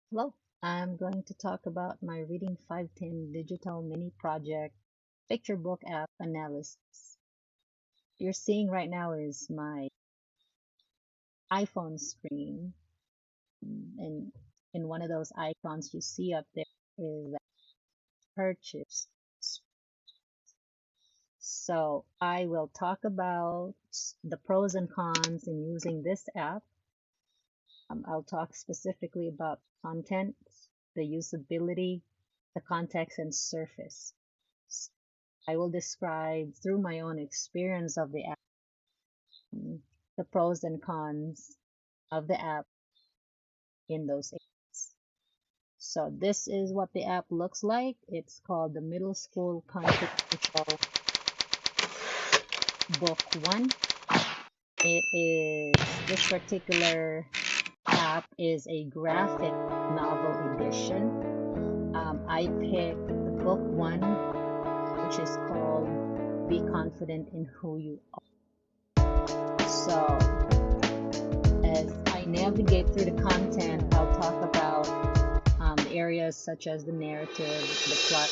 Hello, I'm going to talk about my Reading 510 digital mini project picture book app analysis. You're seeing right now is my iPhone screen, and in one of those icons you see up there is that purchase. So I will talk about the pros and cons in using this app. I'll talk specifically about content, the usability, the context, and surface. I will describe through my own experience of the app, the pros and cons of the app in those areas. So this is what the app looks like. It's called the Middle School Consequential Book One. It is this particular app is a graphic novel edition. I picked the book one, which is called Be Confident in Who You Are. So as I navigate through the content, I'll talk about the areas such as the narrative, the plot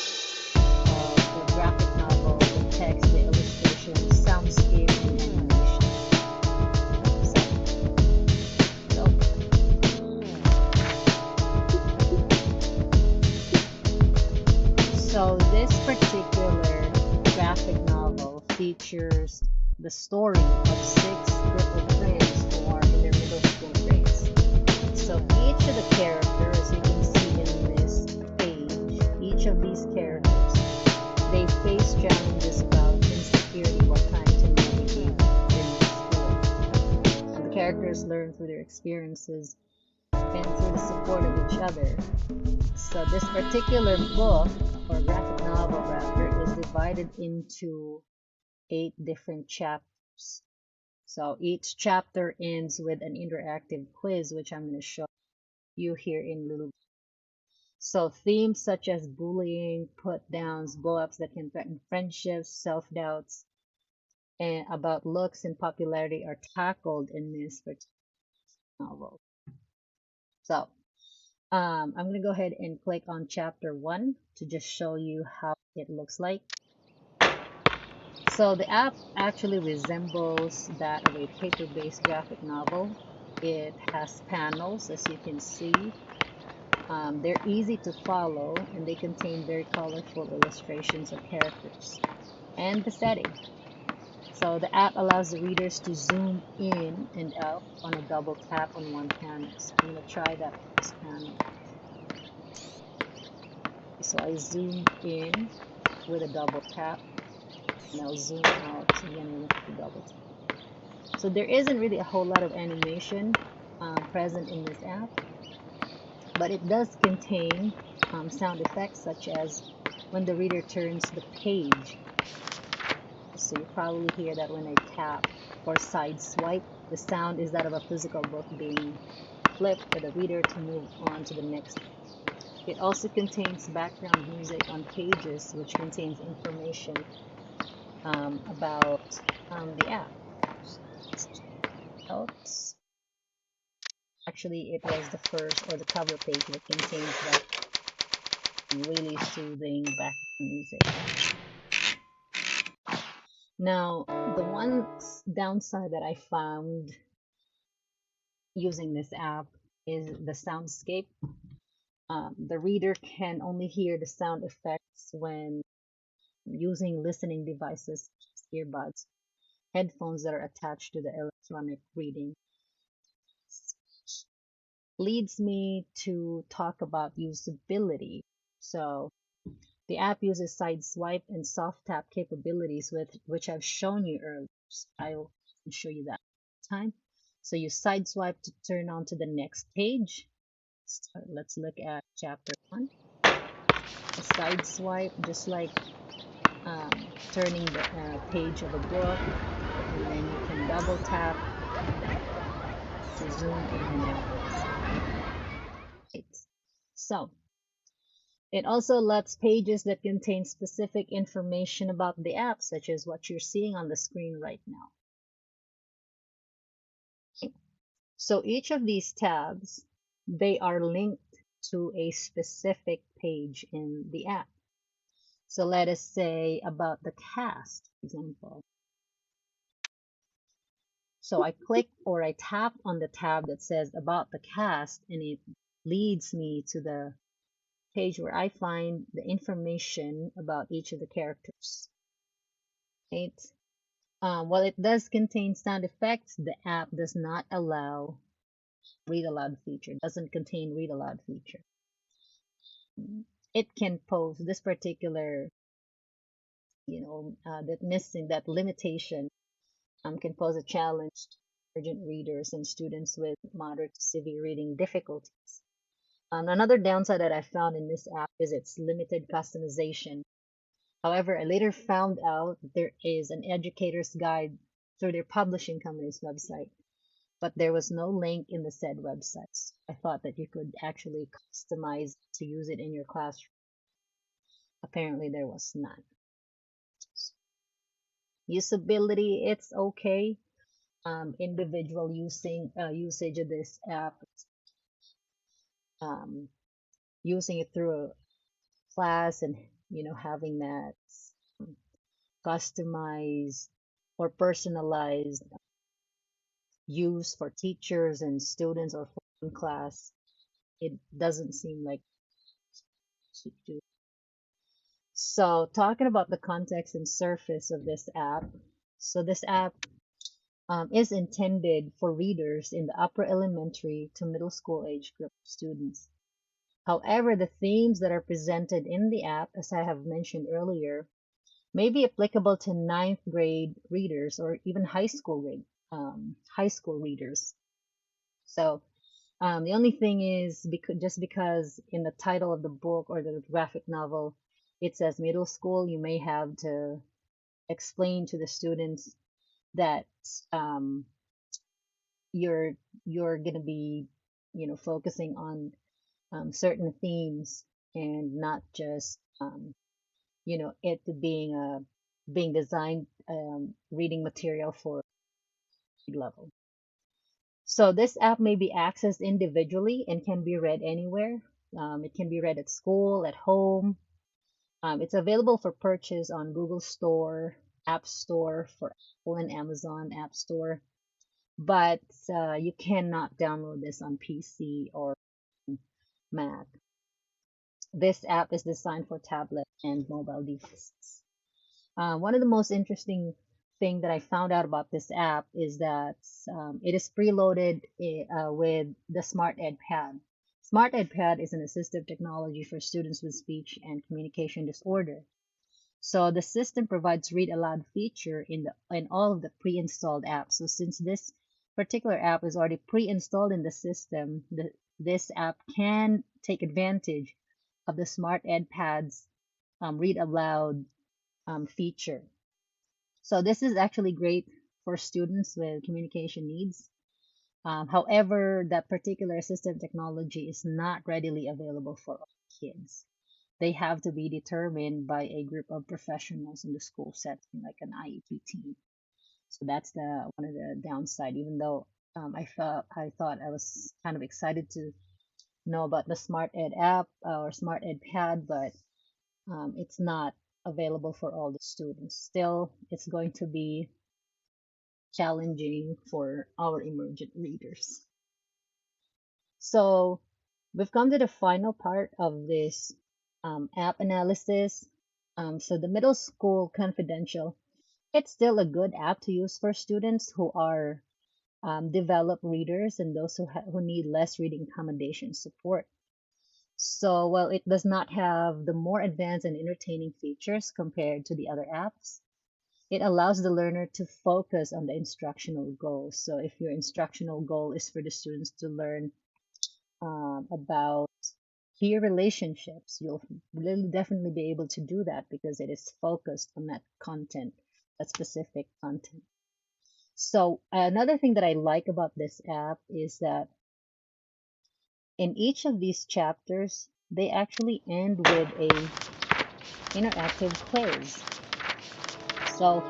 of the graphic novel, the text, the illustration, soundscape, and animation. So this particular graphic novel features the story of six group of friends who are in their middle school grades. So each of the characters, as you can see in this page, each of these characters, they face challenges about insecurity while trying to navigate in school. And the characters learn through their experiences and through the support of each other. So this particular book, or graphic novel rather, is divided into 8 different chapters. So each chapter ends with an interactive quiz, which I'm going to show you here in little. So themes such as bullying, put downs, blow ups that can threaten friendships, self doubts, and about looks and popularity are tackled in this particular novel. So I'm going to go ahead and click on chapter 1 to just show you how it looks like. So the app actually resembles that of a paper-based graphic novel. It has panels, as you can see. They're easy to follow, and they contain very colorful illustrations of characters and the setting. So the app allows the readers to zoom in and out on a double tap on one panel. So I'm going to try that first panel. So I zoom in with a double tap, and I'll zoom out again with a double tap. So there isn't really a whole lot of animation present in this app, but it does contain sound effects such as when the reader turns the page. So you probably hear that when I tap or side swipe, the sound is that of a physical book being flipped for the reader to move on to the next. It also contains background music on pages, which contains information about the app. Else. Actually, it was the first or the cover page that contains that really soothing background music. Now, the one downside that I found using this app is the soundscape. The reader can only hear the sound effects when using listening devices, earbuds, headphones that are attached to the electronic reading. Leads me to talk about usability. So the app uses side swipe and soft tap capabilities with which I've shown you earlier. I'll show you that time. So you side swipe to turn on to the next page. So let's look at chapter 1. A side swipe, just like turning the page of a book, and then you can double tap to zoom in and out. So it also lets pages that contain specific information about the app, such as what you're seeing on the screen right now. So each of these tabs, they are linked to a specific page in the app. So let us say about the cast, for example. So I click or I tap on the tab that says about the cast, and it leads me to the page where I find the information about each of the characters. Right? While it does contain sound effects, the app does not allow read aloud feature, doesn't contain read aloud feature. It can pose this particular, that missing, that limitation can pose a challenge to urgent readers and students with moderate to severe reading difficulties. Another downside that I found in this app is its limited customization. However, I later found out that there is an educator's guide through their publishing company's website, but there was no link in the said websites. I thought that you could actually customize to use it in your classroom. Apparently, there was none. Usability, it's okay. Individual usage of this app, um, using it through a class, and having that customized or personalized use for teachers and students or for one class, it doesn't seem like to do. So talking about the context and surface of this app, so this app is intended for readers in the upper elementary to middle school age group of students. However, the themes that are presented in the app, as I have mentioned earlier, may be applicable to ninth grade readers or even high school readers. So the only thing is, just because in the title of the book or the graphic novel it says middle school, you may have to explain to the students that um, you're gonna be, focusing on certain themes and not just it being designed reading material for grade level. So this app may be accessed individually and can be read anywhere. It can be read at school, at home. It's available for purchase on Google Store, App Store for Apple and Amazon App Store, but you cannot download this on PC or Mac. This app is designed for tablet and mobile devices. One of the most interesting thing that I found out about this app is that it is preloaded with the Smart Ed Pad. Smart Ed Pad is an assistive technology for students with speech and communication disorder. So the system provides read aloud feature in all of the pre-installed apps. So since this particular app is already pre-installed in the system, this app can take advantage of the Smart Ed Pad's read aloud feature. So this is actually great for students with communication needs. However, that particular assistive technology is not readily available for all kids. They have to be determined by a group of professionals in the school setting, like an IEP team. So that's the one of the downside. Even though I thought I was kind of excited to know about the Smart Ed app or Smart Ed Pad, but it's not available for all the students. Still, it's going to be challenging for our emergent readers. So we've come to the final part of this app analysis. So the Middle School Confidential, it's still a good app to use for students who are developed readers and those who need less reading accommodation support. So while it does not have the more advanced and entertaining features compared to the other apps, it allows the learner to focus on the instructional goals. So if your instructional goal is for the students to learn about peer relationships, you'll really definitely be able to do that because it is focused on that content, that specific content. So another thing that I like about this app is that in each of these chapters, they actually end with a interactive quiz. So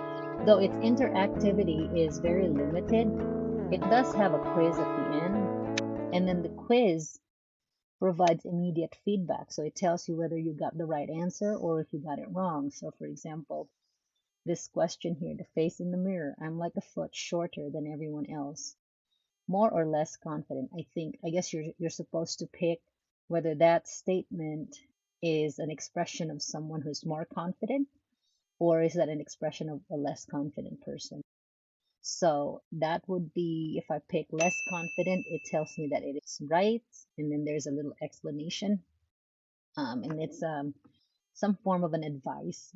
though its interactivity is very limited, it does have a quiz at the end. And then the quiz provides immediate feedback. So it tells you whether you got the right answer or if you got it wrong. So, for example, this question here, the face in the mirror, I'm like a foot shorter than everyone else. More or less confident. I guess you're supposed to pick whether that statement is an expression of someone who's more confident or is that an expression of a less confident person. So that would be if I pick less confident, it tells me that it is right, and then there's a little explanation, and it's some form of an advice.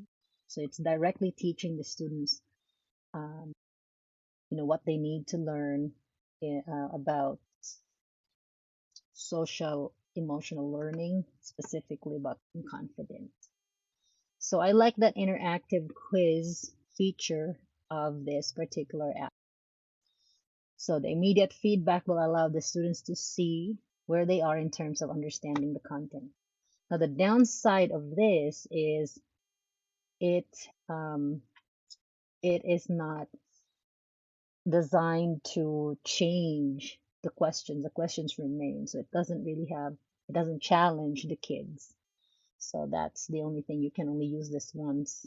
So it's directly teaching the students, um, what they need to learn about social emotional learning, specifically about being confident. So I like that interactive quiz feature of this particular app. So the immediate feedback will allow the students to see where they are in terms of understanding the content. Now the downside of this is it um, it is not designed to change the questions. The questions remain, so it doesn't challenge the kids. So that's the only thing. You can only use this once.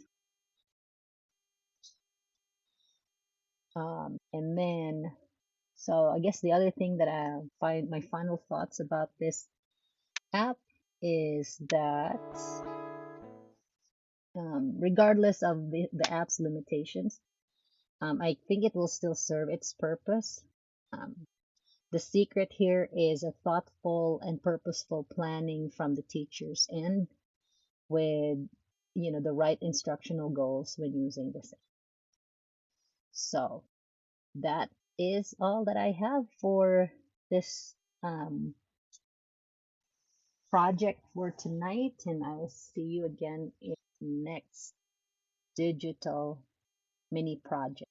And then, so I guess the other thing that I find my final thoughts about this app is that regardless of the app's limitations, I think it will still serve its purpose. Um, the secret here is a thoughtful and purposeful planning from the teachers and with the right instructional goals when using this. So that is all that I have for this um, project for tonight, and I will see you again in next digital mini project.